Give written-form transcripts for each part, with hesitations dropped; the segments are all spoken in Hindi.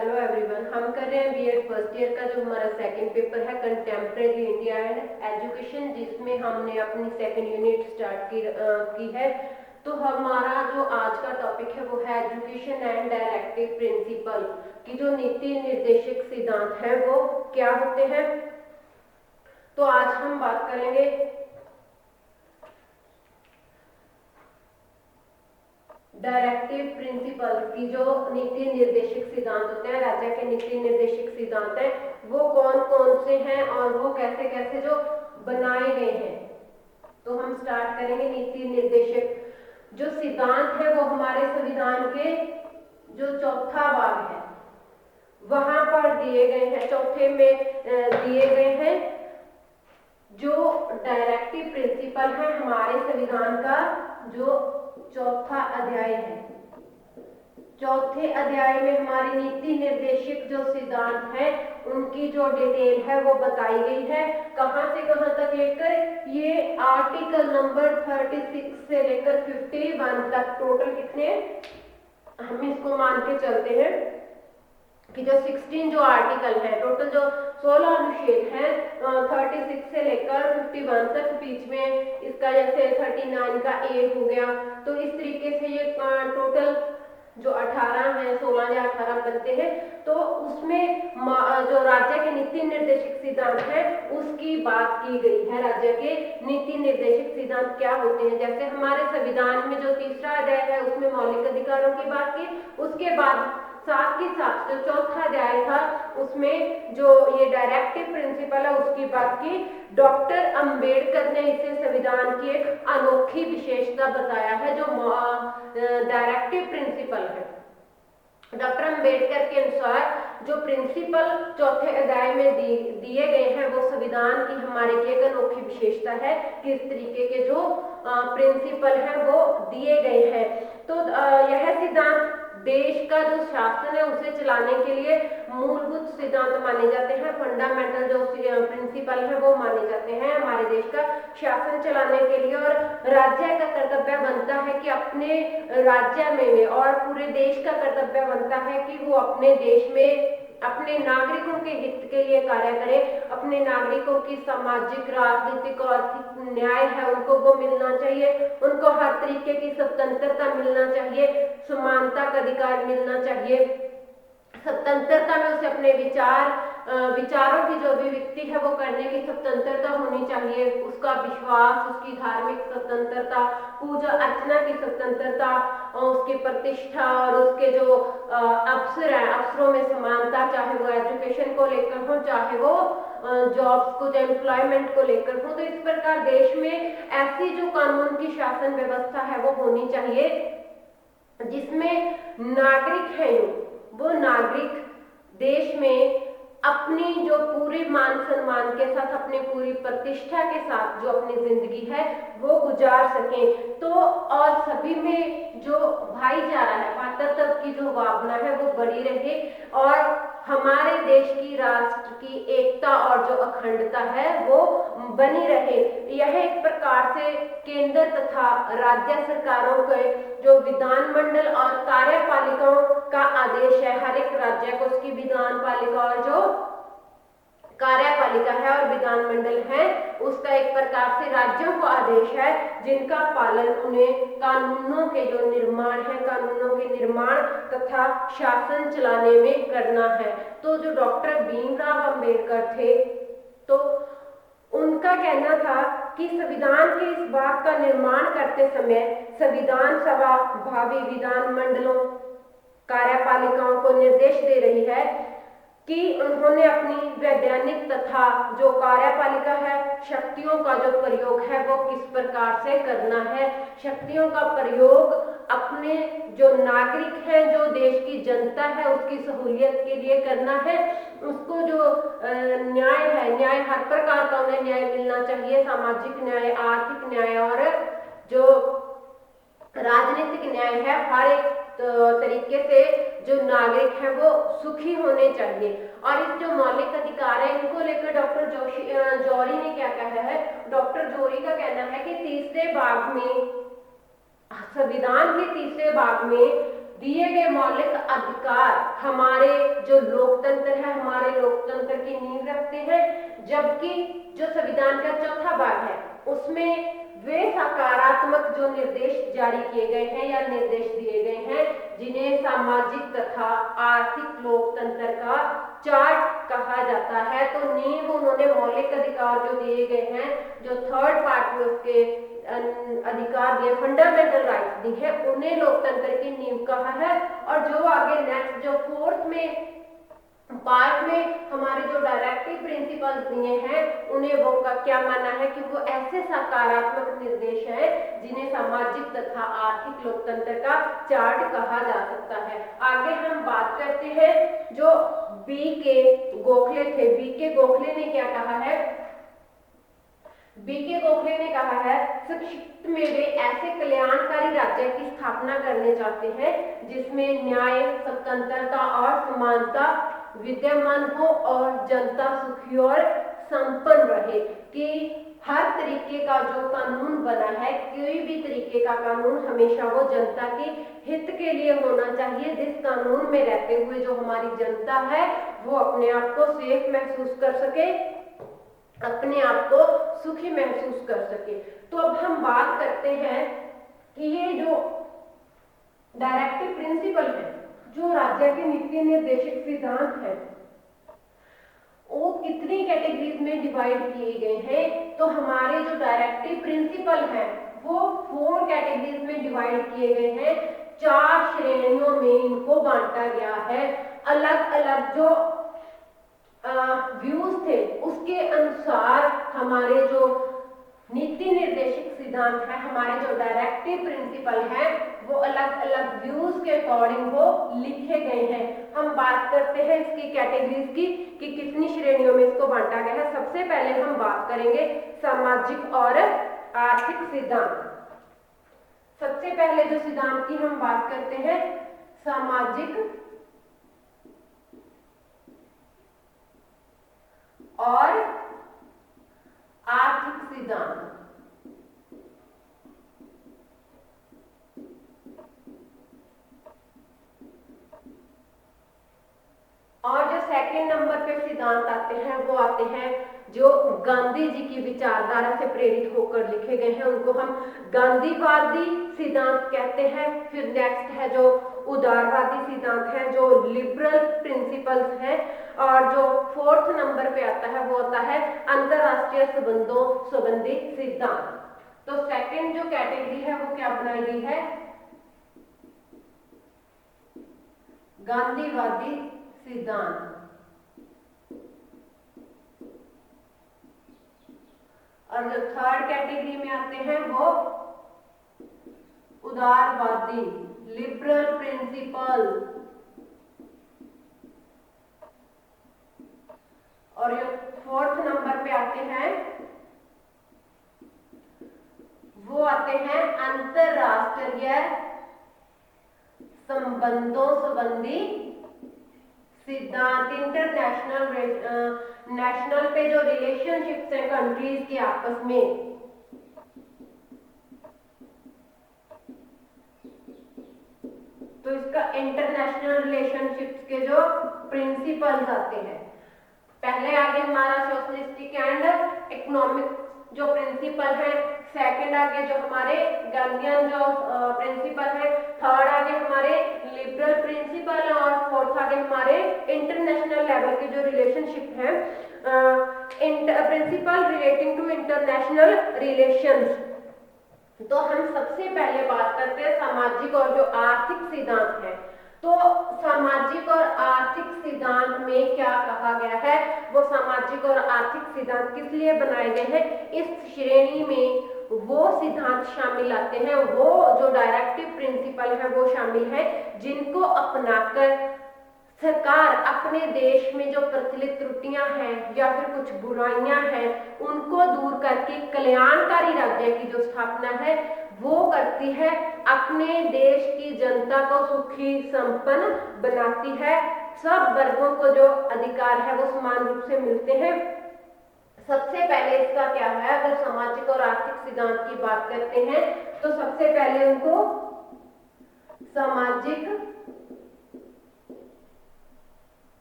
हेलो एवरीवन, हम कर रहे हैं बीएड फर्स्ट ईयर का जो हमारा सेकंड पेपर है कंटेम्प्रेरी इंडिया एंड एजुकेशन, जिसमें हमने अपनी सेकंड यूनिट स्टार्ट की है। तो हमारा जो आज का टॉपिक है वो है एजुकेशन एंड डायरेक्टिव प्रिंसिपल की जो नीति निर्देशक सिद्धांत है वो क्या होते हैं। तो आज हम बात करेंगे डायरेक्टिव प्रिंसिपल की जो नीति निर्देशक सिद्धांत होते हैं, राज्य के नीति निर्देशक सिद्धांत है वो कौन कौन से हैं और वो कैसे कैसे जो बनाए गए हैं। तो हम स्टार्ट करेंगे। नीति निर्देशक जो सिद्धांत है वो हमारे संविधान के जो चौथा भाग है वहां पर दिए गए हैं, चौथे में दिए गए हैं। जो डायरेक्टिव प्रिंसिपल है हमारे संविधान का जो चौथा अध्याय है, चौथे अध्याय में हमारी नीति निर्देशक जो सिद्धांत है उनकी जो डिटेल है वो बताई गई है। कहां से कहां तक लेकर ये आर्टिकल नंबर 36 से लेकर 51 तक टोटल कितने, हम इसको मान के चलते हैं कि जो 16 जो आर्टिकल है, टोटल जो 16 अनुच्छेद है 36 से लेकर 51 तक, बीच में इसका जैसे 39 का ए हो गया, तो इस तरीके से ये टोटल जो 18 है, 16 या 18 बनते हैं। तो उसमें जो राज्य के नीति निर्देशक सिद्धांत है उसकी बात की गई है। राज्य के नीति निर्देशक सिद्धांत क्या होते हैं, जैसे हमारे संविधान में जो तीसरा अध्याय है उसमें मौलिक अधिकारों की बात की, उसके बाद साथ ही साथ जो चौथा अध्याय था उसमें जो ये डायरेक्टिव प्रिंसिपल है उसकी बात की। डॉक्टर अंबेडकर ने इसे संविधान की एक अनोखी विशेषता बताया है जो डायरेक्टिव प्रिंसिपल है। डॉक्टर अंबेडकर के अनुसार जो प्रिंसिपल चौथे अध्याय में दिए गए हैं वो संविधान की हमारे की एक अनोखी विशेषता है कि इस तरीके के जो प्रिंसिपल हैं वो दिए गए हैं। तो यह सिद्धांत देश का जो शासन है उसे चलाने के लिए मूलभूत सिद्धांत माने जाते हैं। फंडामेंटल जो प्रिंसिपल है वो माने जाते हैं हमारे देश का शासन चलाने के लिए, और राज्य का कर्तव्य बनता है कि अपने राज्य में और पूरे देश का कर्तव्य बनता है कि वो अपने देश में अपने नागरिकों के हित के लिए कार्य करें। अपने नागरिकों की सामाजिक, राजनीतिक और आर्थिक न्याय है उनको वो मिलना चाहिए, उनको हर तरीके की स्वतंत्रता मिलना चाहिए, समानता का अधिकार मिलना चाहिए, स्वतंत्रता में उसे अपने विचारों की जो अभिव्यक्ति है वो करने की स्वतंत्रता होनी चाहिए, उसका विश्वास, उसकी धार्मिक स्वतंत्रता, पूजा अर्चना की स्वतंत्रता, उसकी प्रतिष्ठा और उसके जो अवसर हैं अवसरों में समानता, चाहे वो एजुकेशन को लेकर हो चाहे वो जॉब्स को, जो एम्प्लॉयमेंट को लेकर हो। तो इस प्रकार देश में ऐसी जो कानून की शासन व्यवस्था है वो होनी चाहिए जिसमें नागरिक है वो नागरिक देश में अपनी जो पूरी मान सम्मान के साथ, अपनी पूरी प्रतिष्ठा के साथ जो अपनी जिंदगी है वो गुजार सकें। तो और सभी में जो भाईचारा है, मातृत्व की जो भावना है वो बनी रहे और हमारे देश की, राष्ट्र की एकता और जो अखंडता है वो बनी रहे। यह एक प्रकार से केंद्र तथा राज्य सरकारों के जो विधानमंडल और कार्यपालिकाओं का आदेश है। हर एक राज्य को उसकी विधानपालिका और जो कार्यपालिका है और विधानमंडल है उसका एक प्रकार से राज्यों को आदेश है जिनका पालन उन्हें कानूनों के जो निर्माण है, कानूनों के निर्माण तथा शासन चलाने में करना है। तो जो डॉक्टर भीमराव अंबेडकर थे तो उनका कहना था कि संविधान के इस भाग का निर्माण करते समय संविधान सभा भावी विधानमंडलों, कार्यपालिकाओं को निर्देश दे रही है कि उन्होंने अपनी वैधानिक तथा जो कार्यपालिका है शक्तियों का जो प्रयोग है वो किस प्रकार से करना है। शक्तियों का प्रयोग अपने जो नागरिक हैं, जो देश की जनता है उसकी सहूलियत के लिए करना है। उसको जो न्याय है, न्याय हर प्रकार का उन्हें न्याय मिलना चाहिए, सामाजिक न्याय, आर्थिक न्याय और जो राजनीतिक न्याय है, हर एक तरीके से जो नागरिक है वो सुखी होने चाहिए। और इस जो मौलिक अधिकार है इनको लेकर डॉक्टर जौहरी ने क्या कहा है, डॉक्टर जौहरी का कहना है कि तीसरे भाग में, संविधान के तीसरे भाग में दिए गए मौलिक अधिकार हमारे जो लोकतंत्र है, हमारे लोकतंत्र की नींव रखते हैं। जबकि जो संविधान का चौथा भाग है उसमें वे सकारात्मक जो निर्देश जारी किए गए हैं या निर्देश दिए गए हैं जिन्हें सामाजिक तथा आर्थिक लोकतंत्र का चार्ट कहा जाता है। तो नींव उन्होंने मौलिक अधिकार जो दिए गए हैं, जो थर्ड पार्ट में उसके अधिकार दिए, फंडामेंटल राइट्स दी है, उन्हें लोकतंत्र की नींव कहा है। और जो आगे नेक्स्ट जो फोर्थ में पार्ट में हमारे जो डायरेक्टिव प्रिंसिपल्स दिए हैं उन्हें वो का क्या मानना है कि वो ऐसे सकारात्मक निर्देश हैं जिन्हें सामाजिक तथा आर्थिक लोकतंत्र का चार्ट कहा जा सकता है। आगे हम बात करते हैं जो बी के गोखले थे। बी के गोखले ने क्या कहा है? बी के गोखले ने कहा है संक्षिप्त में वे ऐसे कल्याणकारी राज्य की स्थापना करने चाहते हैं जिसमें न्याय, स्वतंत्रता और समानता विद्यमान हो और जनता सुखी और संपन्न रहे। कि हर तरीके का जो कानून बना है, कोई भी तरीके का कानून हमेशा वो जनता के हित के लिए होना चाहिए, जिस कानून में रहते हुए जो हमारी जनता है वो अपने आप को सेफ महसूस कर सके, अपने आप को सुखी महसूस कर सके। तो अब हम बात करते हैं कि ये जो डायरेक्टिव प्रिंसिपल है, जो राज्य के नीति निर्देशक सिद्धांत है, वो कितनी कैटेगरीज में डिवाइड किए गए हैं? तो हमारे जो डायरेक्टिव प्रिंसिपल है वो 4 कैटेगरीज में डिवाइड किए गए हैं। 4 श्रेणियों में इनको बांटा गया है। अलग अलग जो व्यूज थे उसके अनुसार हमारे जो नीति निर्देशक सिद्धांत है, हमारे जो डायरेक्टिव प्रिंसिपल है, वो अलग अलग व्यूज के अकॉर्डिंग वो लिखे गए हैं। हम बात करते हैं इसकी कैटेगरीज की कि कितनी श्रेणियों में इसको बांटा गया है। सबसे पहले हम बात करेंगे सामाजिक और आर्थिक सिद्धांत। सबसे पहले जो सिद्धांत की हम बात करते हैं सामाजिक और आर्थिक सिद्धांत। और जो सेकंड नंबर पे सिद्धांत आते हैं वो आते हैं जो गांधी जी की विचारधारा से प्रेरित होकर लिखे गए हैं, उनको हम गांधीवादी सिद्धांत कहते हैं। फिर नेक्स्ट है जो उदारवादी सिद्धांत है, जो लिबरल प्रिंसिपल्स हैं। और जो फोर्थ नंबर पे आता है वो आता है अंतरराष्ट्रीय संबंधों संबंधी सिद्धांत। तो सेकंड जो कैटेगरी है वो क्या बनाई गई है? गांधीवादी सिद्धांत। और जो थर्ड कैटेगरी में आते हैं वो उदारवादी लिबरल प्रिंसिपल। और जो फोर्थ नंबर पे आते हैं वो आते हैं अंतरराष्ट्रीय संबंधों संबंधी सिद्धांत। नेशनल पे जो रिलेशनशिप्स हैं कंट्रीज के आपस में, तो इसका इंटरनेशनल रिलेशनशिप्स के जो प्रिंसिपल्स आते हैं। पहले आगे हमारा सोशलिस्टिक एंड इकोनॉमिक जो प्रिंसिपल है, सेकंड आगे जो हमारे गांधीयन जो प्रिंसिपल है, थर्ड आगे हमारे लिबरल प्रिंसिपल और फोर्थ आगे हमारे इंटरनेशनल लेवल की जो रिलेशनशिप है, principle relating to international relations. तो हम सबसे पहले बात करते हैं सामाजिक और जो आर्थिक सिद्धांत है। तो सामाजिक और आर्थिक सिद्धांत में क्या कहा गया है? वो सामाजिक और आर्थिक सिद्धांत किस लिए बनाए गए हैं? इस श्रेणी में वो सिद्धांत शामिल आते हैं, वो जो डायरेक्टिव प्रिंसिपल है वो शामिल है जिनको अपनाकर सरकार अपने देश में जो प्रचलित त्रुटियां हैं या फिर कुछ बुराइयां हैं उनको दूर करके कल्याणकारी राज्य की जो स्थापना है वो करती है, अपने देश की जनता को सुखी संपन्न बनाती है, सब वर्गों को जो अधिकार है वो समान रूप से मिलते हैं। सबसे पहले इसका क्या है, अगर सामाजिक और आर्थिक सिद्धांत की बात करते हैं तो सबसे पहले उनको सामाजिक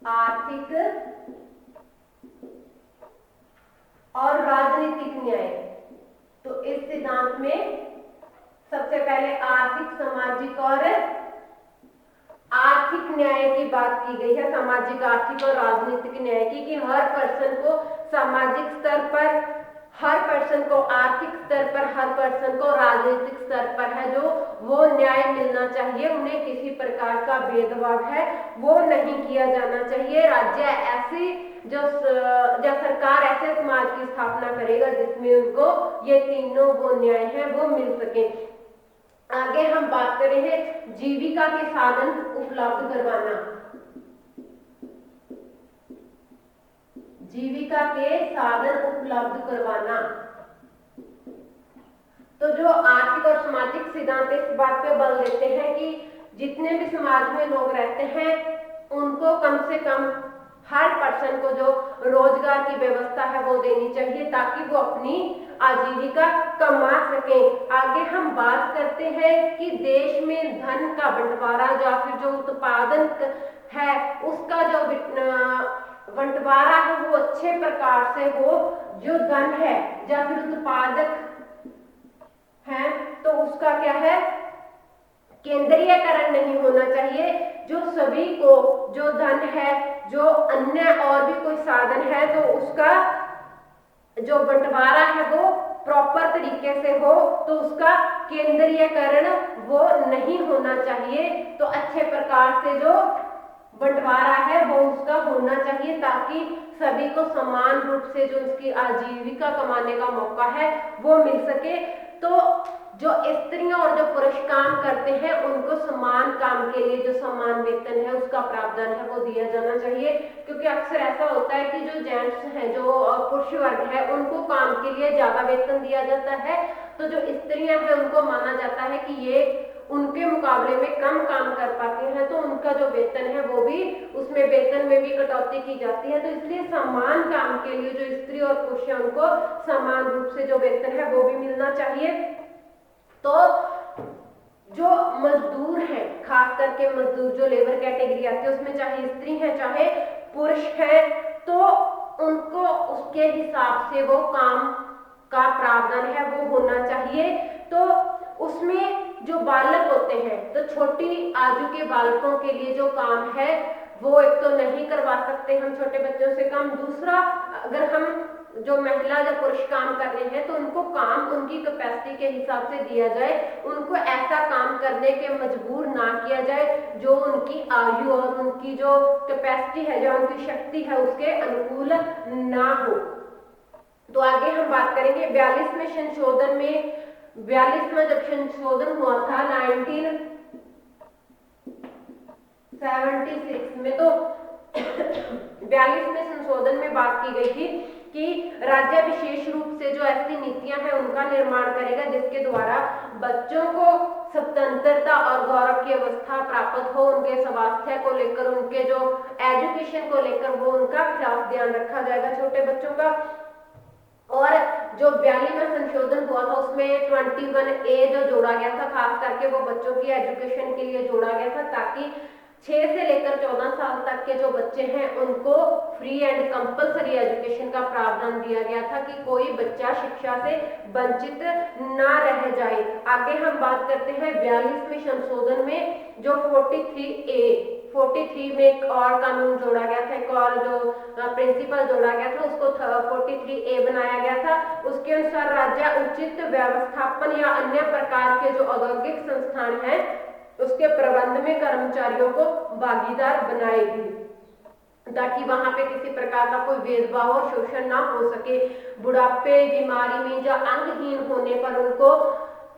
आर्थिक और राजनीतिक न्याय। तो इस सिद्धांत में सबसे पहले आर्थिक, सामाजिक और आर्थिक न्याय की बात की गई है, सामाजिक, आर्थिक और राजनीतिक न्याय की, कि हर पर्सन को सामाजिक स्तर पर, हर पर्सन को आर्थिक स्तर पर, हर पर्सन को राजनीतिक स्तर पर है जो वो न्याय मिलना चाहिए। उन्हें किसी प्रकार का भेदभाव है वो नहीं किया जाना चाहिए। राज्य ऐसी जो सरकार ऐसे समाज की स्थापना करेगा जिसमें उनको ये तीनों वो न्याय है वो मिल सके। आगे हम बात करेंगे जीविका के साधन उपलब्ध करवाना। जीविका के साधन उपलब्ध करवाना। तो जो आर्थिक और सामाजिक सिद्धांत इस बात पे बल देते हैं कि जितने भी समाज में लोग रहते हैं उनको कम से कम हर पर्सन को जो रोजगार की व्यवस्था है वो देनी चाहिए ताकि वो अपनी आजीविका कमा सके। आगे हम बात करते हैं कि देश में धन का बंटवारा या फिर जो उत्पादन है उसका जो बंटवारा है वो अच्छे प्रकार से हो। जो धन है या फिर उत्पादक है तो उसका क्या है, केंद्रीयकरण नहीं होना चाहिए। जो सभी को जो धन है, जो अन्य और भी कोई साधन है तो उसका जो बंटवारा है वो प्रॉपर तरीके से हो, तो उसका केंद्रीयकरण वो नहीं होना चाहिए। तो अच्छे प्रकार से जो बंटवारा है वो उसका होना चाहिए ताकि सभी को समान रूप से जो उसकी आजीविका कमाने का मौका है वो मिल सके। तो जो स्त्रियां और जो पुरुष काम करते हैं उनको समान काम के लिए जो समान वेतन है उसका प्रावधान है वो दिया जाना चाहिए। क्योंकि अक्सर ऐसा होता है कि जो जेंट्स हैं, जो पुरुष वर्ग है, उनको काम के लिए ज्यादा वेतन दिया जाता है, तो जो स्त्रियां हैं उनको माना जाता है कि ये उनके मुकाबले में कम काम कर पाती हैं, तो उनका जो वेतन है वो भी, उसमें वेतन में भी कटौती की जाती है। तो इसलिए समान काम के लिए जो स्त्री और पुरुष है उनको समान रूप से जो वेतन है वो भी मिलना चाहिए। तो जो मजदूर हैं, खास करके मजदूर जो लेबर कैटेगरी आती है उसमें चाहे स्त्री है चाहे पुरुष है, तो उनको उसके हिसाब से वो काम का प्रावधान है वो होना चाहिए। तो उसमें जो बालक होते हैं तो छोटी आयु के बालकों के लिए जो काम है वो एक तो नहीं करवा सकते हम छोटे बच्चों से काम। दूसरा, अगर हम जो महिला या पुरुष काम कर रहे हैं तो उनको काम उनकी कैपेसिटी के हिसाब से दिया जाए, उनको ऐसा काम करने के मजबूर ना किया जाए जो उनकी आयु और उनकी जो कैपेसिटी है, जो उनकी शक्ति है उसके अनुकूल ना हो। तो आगे हम बात करेंगे 42वें संशोधन में। 42वां जब संशोधन हुआ था 1976 में, तो 42वें संशोधन में बात की गई थी कि राज्य विशेष रूप से जो ऐसी नीतियां हैं उनका निर्माण करेगा जिसके द्वारा बच्चों को स्वतंत्रता और गौरव की अवस्था प्राप्त हो, उनके स्वास्थ्य को लेकर, उनके जो एजुकेशन को लेकर वो उनका खास ध्यान रखा जाएगा छोटे बच्चों का। और जो 42वां संशोधन हुआ था उसमें 21A जो जोड़ा गया था, खास करके वो बच्चों की एजुकेशन के लिए जोड़ा गया था ताकि 6 से लेकर 14 साल तक के जो बच्चे हैं उनको फ्री एंड कंपलसरी एजुकेशन का प्रावधान दिया गया था कि कोई बच्चा शिक्षा से वंचित ना रह जाए। आगे हम बात करते हैं 42वें संशोधन में जो 43 में एक और कानून जोड़ा गया था, एक और जो प्रिंसिपल जोड़ा गया था उसको 43A बनाया गया था। उसके अनुसार राज्य उचित व्यवस्थापन या अन्य प्रकार के जो औद्योगिक संस्थान हैं उसके प्रबंध में कर्मचारियों को भागीदार बनाएगी ताकि वहां पे किसी प्रकार का कोई भेदभाव और शोषण ना हो सके। बुढ़ापे, बीमारी में या अंगहीन होने पर उनको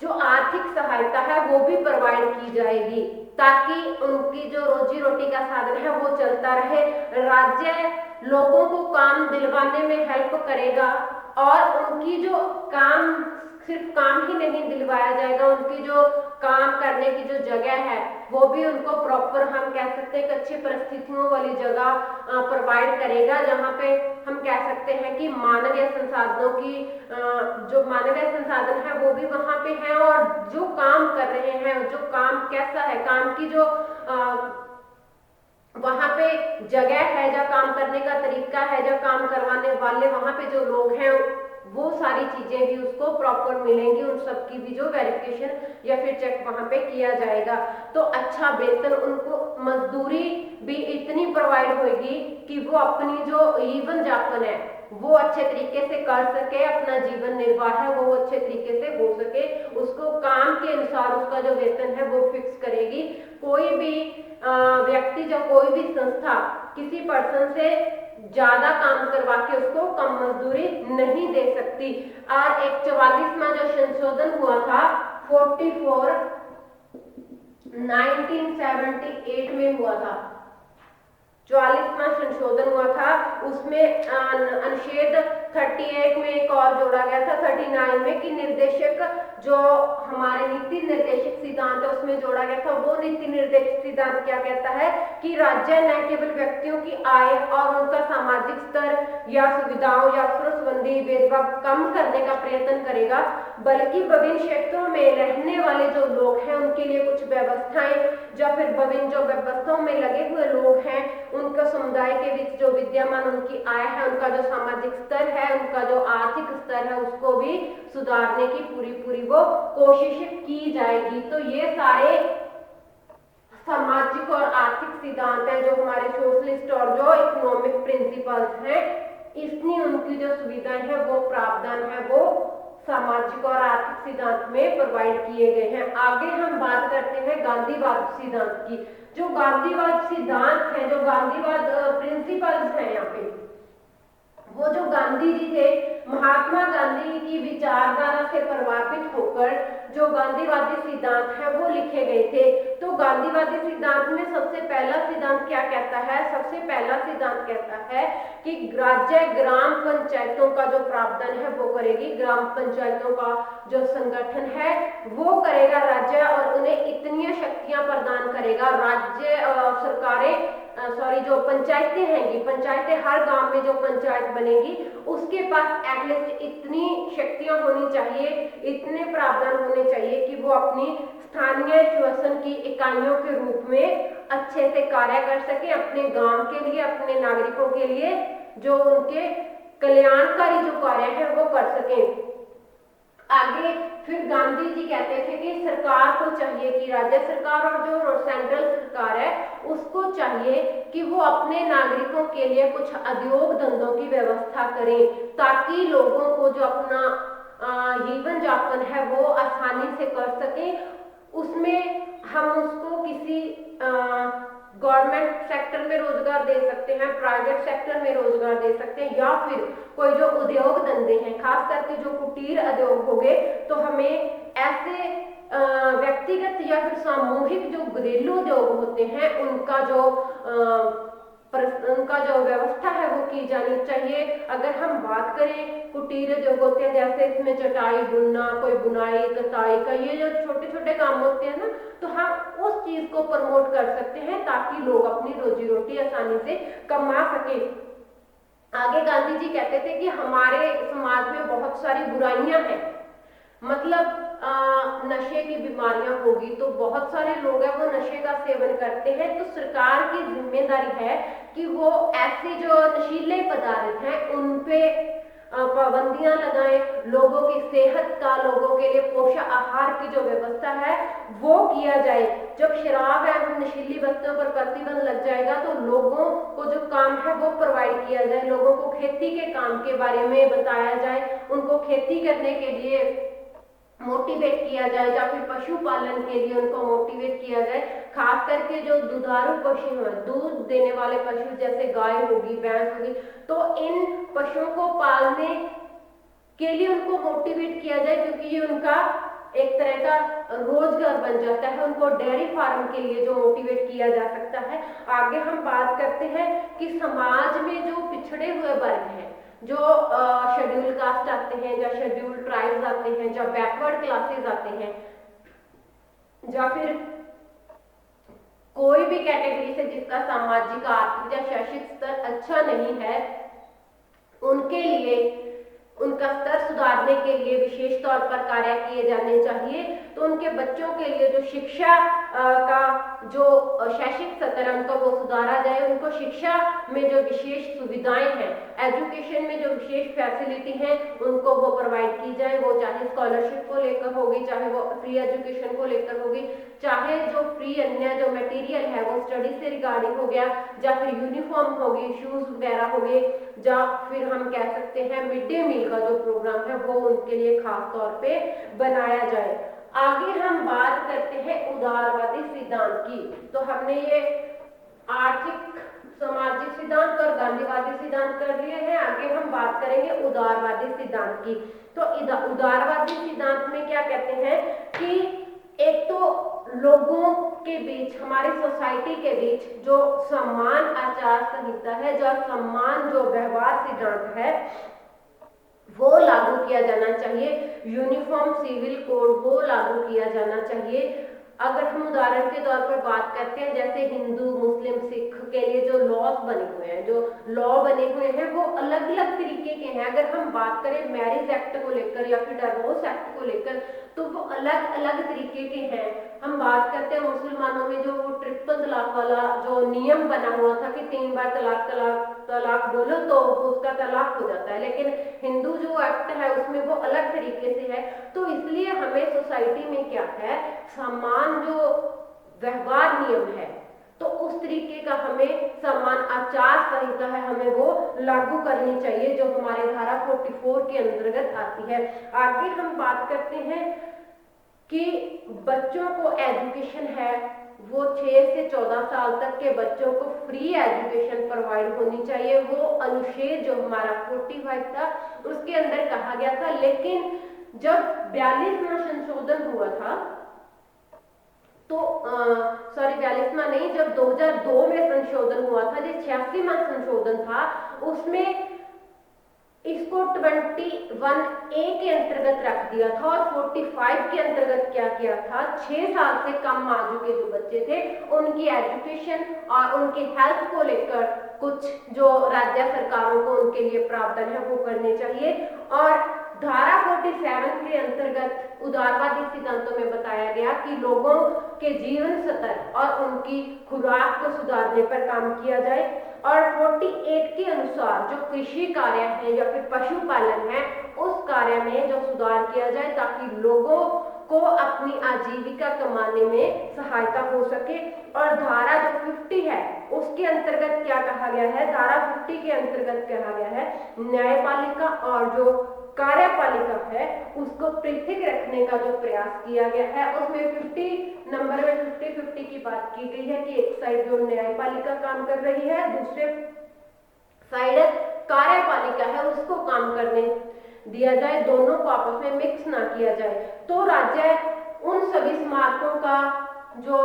जो आर्थिक सहायता है वो भी प्रोवाइड की जाएगी ताकि उनकी जो रोजी रोटी का साधन है वो चलता रहे। राज्य लोगों को काम दिलवाने में हेल्प करेगा और उनकी जो काम, सिर्फ काम ही नहीं दिलवाया जाएगा, उनकी जो काम करने की जो जगह है वो भी उनको प्रॉपर, हम कह सकते हैं अच्छी परिस्थितियों वाली जगह प्रोवाइड करेगा, जहाँ पे हम कह सकते हैं कि मानवीय संसाधनों की जो मानवीय संसाधन है वो भी वहाँ पे है और जो काम कर रहे हैं, जो काम कैसा है, काम की जो वहाँ पे जगह है, जहाँ काम करने का तरीका है, जहाँ काम करवाने वाले वहां पे जो लोग हैं वो सारी चीजें भी उसको प्रॉपर मिलेंगी, उन सब की भी जो वेरिफिकेशन या फिर चेक वहां पे किया जाएगा। तो अच्छा वेतन, उनको मजदूरी भी इतनी प्रोवाइड होगी कि वो अपनी जो जीवन यापन है वो अच्छे तरीके से कर सके, अपना जीवन निर्वाह है वो अच्छे तरीके से हो सके। उसको काम के अनुसार उसका जो वेतन है वो फिक्स करेगी। कोई भी व्यक्ति या कोई भी संस्था किसी पर्सन से ज्यादा काम करवा के उसको कम मजदूरी नहीं दे सकती। और एक 44वां जो संशोधन हुआ था 44 1978 में हुआ था, 44वां संशोधन हुआ था, उसमें अनुच्छेद 38 में एक और जोड़ा गया था 39 में कि निर्देशक जो हमारे नीति निर्देशक सिद्धांत है उसमें जोड़ा गया था। वो नीति निर्देशक सिद्धांत क्या कहता है कि राज्य न केवल व्यक्तियों की आय और उनका सामाजिक स्तर या सुविधाओं या अवसरों संबंधी भेदभाव कम करने का प्रयत्न करेगा, बल्कि विभिन्न क्षेत्रों में रहने वाले जो लोग हैं उनके लिए कुछ व्यवस्थाएं या फिर विभिन्न जो व्यवस्थाओं में लगे हुए लोग हैं उनका समुदाय के बीच जो विद्यमान उनकी आय है, उनका जो सामाजिक स्तर है, उनका जो आर्थिक स्तर है उसको भी सुधारने की पूरी वो कोशिश की जाएगी। तो ये सारे सामाजिक और आर्थिक सिद्धांत हैं जो हमारे सोशलिस्ट और जो इकोनॉमिक प्रिंसिपल्स हैं, इसमें उनकी जो सुविधाएं हैं वो प्रावधान है वो सामाजिक और आर्थिक सिद्धांत में प्रोवाइड किए गए हैं। आगे हम बात करते हैं गांधीवाद सिद्धांत की। जो गांधीवाद सिद्धांत है, जो गांधीवाद प्रिंसिपल्स हैं यहाँ पे, वो जो गांधी जी थे, महात्मा गांधी की विचारधारा से प्रभावित होकर जो गांधीवादी सिद्धांत है वो लिखे गए थे। तो गांधीवादी सिद्धांत में सबसे पहला सिद्धांत क्या कहता है? सबसे पहला सिद्धांत कहता है कि राज्य ग्राम पंचायतों का जो प्रावधान है वो करेगी, ग्राम पंचायतों का जो संगठन है वो करेगा राज्य, और उन्हें इतनी शक्तियां प्रदान करेगा। राज्य सरकारें जो पंचायतें हैंगी, पंचायतें हर गांव में जो पंचायत बनेगी उसके पास एटलीस्ट इतनी शक्तियां होनी चाहिए, इतने प्रावधान होने चाहिए कि वो अपनी स्थानीय शासन की इकाइयों के रूप में अच्छे से कार्य कर सके, अपने गांव के लिए, अपने नागरिकों के लिए जो उनके कल्याणकारी जो कार्य है वो कर सके। आगे फिर गांधी जी कहते थे कि सरकार को चाहिए कि राज्य सरकार और जो सेंट्रल सरकार है उसको चाहिए कि वो अपने नागरिकों के लिए कुछ उद्योग धंधों की व्यवस्था करें, ताकि लोगों को जो अपना जीवन यापन है वो आसानी से कर सके। उसमें हम उसको किसी गवर्नमेंट सेक्टर में रोजगार दे सकते हैं, प्राइवेट सेक्टर में रोजगार दे सकते हैं, या फिर कोई जो उद्योग धंधे हैं, खास करके जो कुटीर उद्योग हो गए, तो हमें ऐसे व्यक्तिगत या फिर सामूहिक जो घरेलू उद्योग होते हैं उनका जो व्यवस्था है वो की जानी चाहिए। अगर हम बात करें कुटीर उद्योग होते हैं जैसे इसमें चटाई बुनना, कोई बुनाई कताई का, ये जो छोटे छोटे काम होते हैं ना, तो हम उस चीज को प्रमोट कर सकते हैं ताकि लोग अपनी रोजी रोटी आसानी से कमा सके। आगे गांधी जी कहते थे कि हमारे समाज में बहुत सारी बुराइयां हैं, मतलब नशे की बीमारियां होगी, तो बहुत सारे लोग हैं वो नशे का सेवन करते हैं, तो सरकार की जिम्मेदारी है कि वो ऐसे जो नशीले पदार्थ हैं उन पे पाबंदियां लगाएं, लोगों की सेहत का, लोगों के लिए पोषक आहार की जो व्यवस्था है वो किया जाए। जब शराब है नशीली वस्तुओं पर प्रतिबंध लग जाएगा तो लोगों को जो काम है वो प्रोवाइड किया जाए, लोगों को खेती के काम के बारे में बताया जाए, उनको खेती करने के लिए मोटिवेट किया जाए, या फिर पशुपालन के लिए उनको मोटिवेट किया जाए। खास करके जो दुधारू पशु हैं, दूध देने वाले पशु जैसे गाय होगी, भैंस होगी, तो इन पशुओं को पालने के लिए उनको मोटिवेट किया जाए, क्योंकि ये उनका एक तरह का रोजगार बन जाता है। उनको डेयरी फार्म के लिए जो मोटिवेट किया जा सकता है। आगे हम बात करते हैं कि समाज में जो पिछड़े हुए वर्ग हैं, जो शेड्यूल कास्ट आते हैं, या शेड्यूल ट्राइब्स आते हैं, या बैकवर्ड क्लासेस आते हैं, या फिर कोई भी कैटेगरी से जिसका सामाजिक आर्थिक या शैक्षिक स्तर अच्छा नहीं है, उनके लिए उनका स्तर सुधारने के लिए विशेष तौर पर कार्य किए जाने चाहिए। तो उनके बच्चों के लिए जो शिक्षा का जो शैक्षिक स्तर है उनका वो सुधारा जाए, उनको शिक्षा में जो विशेष सुविधाएं हैं, एजुकेशन में जो विशेष फैसिलिटी है उनको वो प्रोवाइड की जाए। वो चाहे स्कॉलरशिप को लेकर होगी, चाहे वो फ्री एजुकेशन को लेकर होगी, चाहे जो फ्री अन्य जो मटेरियल है वो स्टडी से रिगार्डिंग हो गया, या फिर यूनिफॉर्म होगी, शूज वगैरह हो गए, या फिर हम कह सकते हैं मिड डे मील का जो प्रोग्राम है वो उनके लिए खास तौर पे बनाया जाए। आगे हम बात करते हैं उदारवादी सिद्धांत की। तो हमने ये आर्थिक सामाजिक सिद्धांत और गांधीवादी सिद्धांत कर लिए हैं। आगे हम बात करेंगे उदारवादी सिद्धांत की। तो उदारवादी सिद्धांत में क्या कहते हैं कि एक तो लोगों के बीच, हमारी सोसाइटी के बीच जो समान आचार संहिता है, जो समान जो व्यवहार सिद्धांत है वो लागू किया जाना चाहिए। यूनिफॉर्म सिविल कोड वो लागू किया जाना चाहिए। अगर हम उदाहरण के तौर पर बात करते हैं, जैसे हिंदू, मुस्लिम, सिख के लिए जो लॉज बने हुए हैं, जो लॉ बने हुए हैं वो अलग अलग तरीके के हैं। अगर हम बात करें मैरिज एक्ट को लेकर या फिर डिवोर्स एक्ट को लेकर तो वो अलग अलग तरीके के हैं। हम बात करते हैं मुसलमानों में जो ट्रिपल तलाक वाला जो नियम बना हुआ था कि 3 बार तलाक तलाक तलाक बोलो तो उसका तलाक हो जाता है, लेकिन हिंदू जो एक्ट है उसमें वो अलग तरीके से है। तो इसलिए हमें सोसाइटी में क्या है, समान जो व्यवहार नियम है तो उस तरीके का हमें समान आचार संहिता है हमें वो लागू करनी चाहिए, जो हमारे धारा 44 के अंतर्गत आती है। आगे हम बात करते हैं कि बच्चों को एजुकेशन है वो 6 से 14 साल तक के बच्चों को फ्री एजुकेशन प्रोवाइड होनी चाहिए। वो अनुच्छेद जो हमारा 45 था उसके अंदर कहा गया था, लेकिन जब 42वां संशोधन हुआ था तो 42वां नहीं, जब 2002 में संशोधन हुआ था, जो 86वां संशोधन था, उसमें इसको 21A के अंतर्गत रख दिया था और 45 के अंतर्गत क्या किया था, 6 साल से कम आयु के जो बच्चे थे उनकी एजुकेशन और उनकी हेल्थ को लेकर कुछ जो राज्य सरकारों को उनके लिए प्रावधान है वो करने चाहिए। और धारा 47 के अंतर्गत उदारवादी सिद्धांतों में बताया गया कि लोगों के जीवन स्तर और उनकी खुराक को सुधारने पर काम किया जाए। और 48 के अनुसार जो कृषि कार्य है या फिर पशुपालन है उस कार्य में जो सुधार किया जाए ताकि लोगों को अपनी आजीविका कमाने में सहायता हो सके। और धारा जो 50 है उसके अंतर्गत क्या कहा गया है, धारा 50 के अंतर्गत कहा गया है न्यायपालिका और जो कार्यपालिका है उसको पृथक रखने का जो प्रयास किया गया है। उसमें 50 नंबर में 50-50 की बात की गई है कि एक साइड जो न्यायपालिका काम कर रही है, दूसरे साइड कार्यपालिका है उसको काम करने दिया जाए, दोनों को आपस में मिक्स ना किया जाए। तो राज्य उन सभी स्मारकों का जो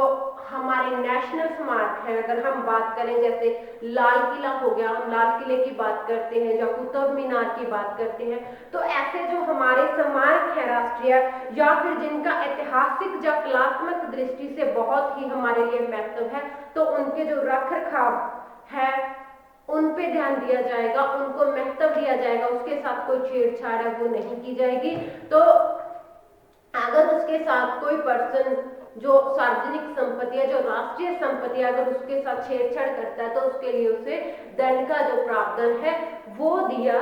हमारे नेशनल स्मारक है, अगर हम बात करें जैसे लाल किला हो गया, हम लाल किले की बात करते हैं या कुतुब मीनार की बात करते हैं, तो ऐसे जो हमारे स्मारक है राष्ट्रीय या फिर जिनका ऐतिहासिक या कलात्मक दृष्टि से बहुत ही हमारे लिए महत्व है, तो उनके जो रख रखाव है उन पे ध्यान दिया जाएगा, उनको महत्व दिया जाएगा, उसके साथ कोई छेड़छाड़ है वो नहीं की जाएगी। तो अगर उसके साथ कोई पर्सन जो सार्वजनिक संपत्ति है, जो राष्ट्रीय संपत्ति है, अगर उसके साथ छेड़छाड़ करता है तो उसके लिए उसे दंड का जो प्रावधान है वो दिया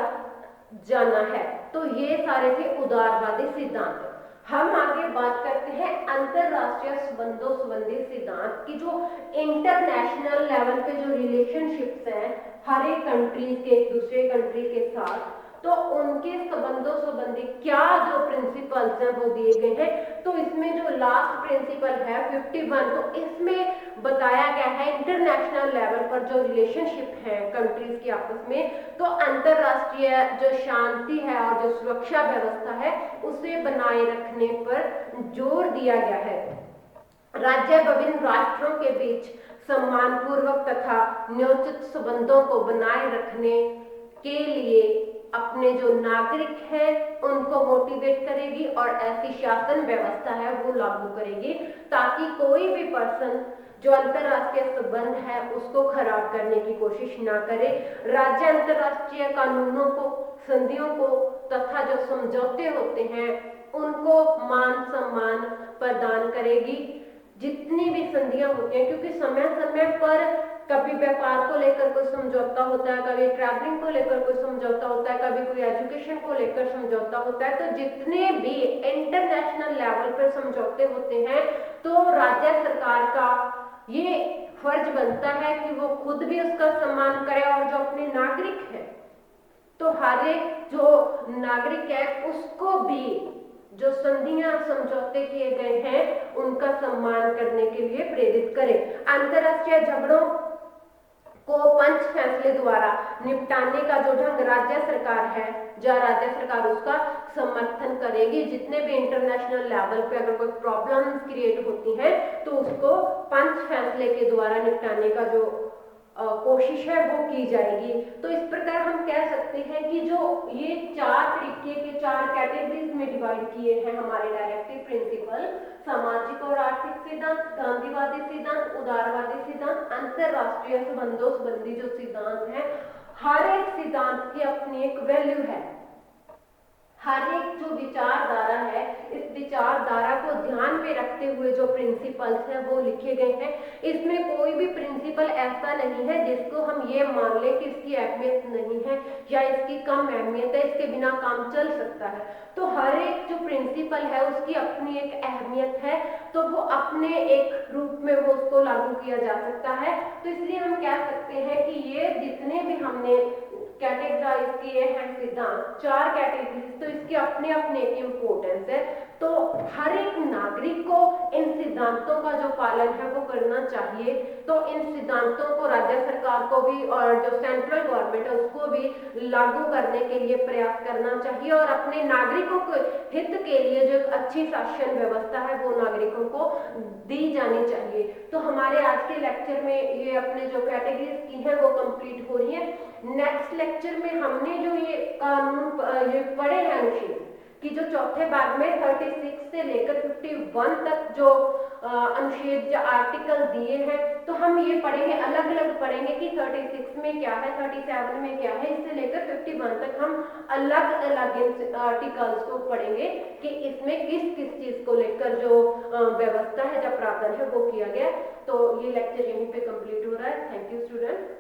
जाना है। तो ये सारे थे उदारवादी सिद्धांत। हम आगे बात करते हैं अंतरराष्ट्रीय संबंधों संबंधी सिद्धांत की, जो इंटरनेशनल लेवल पे जो रिलेशनशिप्स हैं हर एक कंट्री के एक दूसरे कंट्री के साथ, तो उनके संबंधों संबंधी क्या जो प्रिंसिपल्स हैं वो दिए गए हैं। तो इसमें जो लास्ट प्रिंसिपल है 51, तो इसमें बताया गया है इंटरनेशनल लेवल पर जो रिलेशनशिप है कंट्रीज के आपस में, तो अंतरराष्ट्रीय जो शांति है और जो सुरक्षा व्यवस्था है उसे बनाए रखने पर जोर दिया गया है। राज्य विभिन्न राष्ट्रों के बीच सम्मानपूर्वक तथा न्योचित संबंधों को बनाए रखने के लिए अपने जो नागरिक हैं उनको मोटिवेट करेगी और ऐसी शासन व्यवस्था है वो लागू करेगी ताकि कोई भी पर्सन जो अंतरराष्ट्रीय संबंध है उसको खराब करने की कोशिश ना करे। राज्य अंतरराष्ट्रीय कानूनों को, संधियों को तथा जो समझौते होते हैं उनको मान सम्मान प्रदान करेगी। जितनी भी संधियां होती हैं, क्योंकि समय समय पर कभी व्यापार को लेकर कोई समझौता होता है, कभी ट्रैवलिंग को लेकर कोई समझौता होता है, कभी कोई एजुकेशन को लेकर समझौता होता है, तो जितने भी इंटरनेशनल लेवल पर समझौते होते हैं तो राज्य सरकार का ये फर्ज बनता है कि वो खुद भी उसका सम्मान करे और जो अपने नागरिक है, तो हर एक जो नागरिक है उसको भी जो संधियां समझौते किए गए हैं उनका सम्मान करने के लिए प्रेरित करें। अंतरराष्ट्रीय झगड़ों को पंच फैसले द्वारा निपटाने का जो ढंग राज्य सरकार है, जो राज्य सरकार उसका समर्थन करेगी। जितने भी इंटरनेशनल लेवल पे अगर कोई प्रॉब्लम्स क्रिएट होती हैं तो उसको पंच फैसले के द्वारा निपटाने का जो कोशिश है वो की जाएगी। तो इस प्रकार हम कह सकते हैं कि जो ये चार तरीके के, चार कैटेगरीज में डिवाइड किए हैं हमारे डायरेक्टिव प्रिंसिपल, सामाजिक और आर्थिक सिद्धांत, गांधीवादी सिद्धांत, उदारवादी सिद्धांत, अंतरराष्ट्रीय संबंधों संबंधी जो सिद्धांत है, हर एक सिद्धांत की अपनी एक वैल्यू है। हर एक जो विचारधारा है, इस विचारधारा को ध्यान में रखते हुए जो प्रिंसिपल्स हैं वो लिखे गए हैं। इसमें कोई भी प्रिंसिपल ऐसा नहीं है जिसको हम ये मान लें कि इसकी अहमियत नहीं है या इसकी कम अहमियत है, इसके बिना काम चल सकता है। तो हर एक जो प्रिंसिपल है उसकी अपनी एक अहमियत है, तो वो अपने एक रूप में वो उसको लागू किया जा सकता है। तो इसलिए हम कह सकते हैं कि ये जितने भी हमने कैटेगराइज किए हैं सिद्धांत, चार कैटेगरीज, तो इसके अपने अपने एक इम्पोर्टेंस है। तो हर एक नागरिक को इन सिद्धांतों का जो पालन है वो करना चाहिए। तो इन सिद्धांतों को राज्य सरकार को भी और जो सेंट्रल गवर्नमेंट है उसको भी लागू करने के लिए प्रयास करना चाहिए और अपने नागरिकों के हित के लिए जो एक अच्छी शासन व्यवस्था है वो नागरिकों को दी जानी चाहिए। तो हमारे आज के लेक्चर में ये अपने जो कैटेगरीज की हैं वो कंप्लीट हो रही है। नेक्स्ट लेक्चर में हमने जो ये कानून ये पढ़े हैं अनुच्छेद कि जो चौथे भाग में 36 से लेकर 51 तक जो अनुच्छेद या आर्टिकल दिए हैं, तो हम ये पढ़ेंगे, अलग अलग पढ़ेंगे कि 36 में क्या है, 37 में क्या है, इससे लेकर 51 तक हम अलग अलग आर्टिकल्स को पढ़ेंगे कि इसमें किस किस चीज को लेकर जो व्यवस्था है, जो प्रावधान है वो किया गया। तो ये लेक्चर यहीं पे कंप्लीट हो रहा है। Thank you student.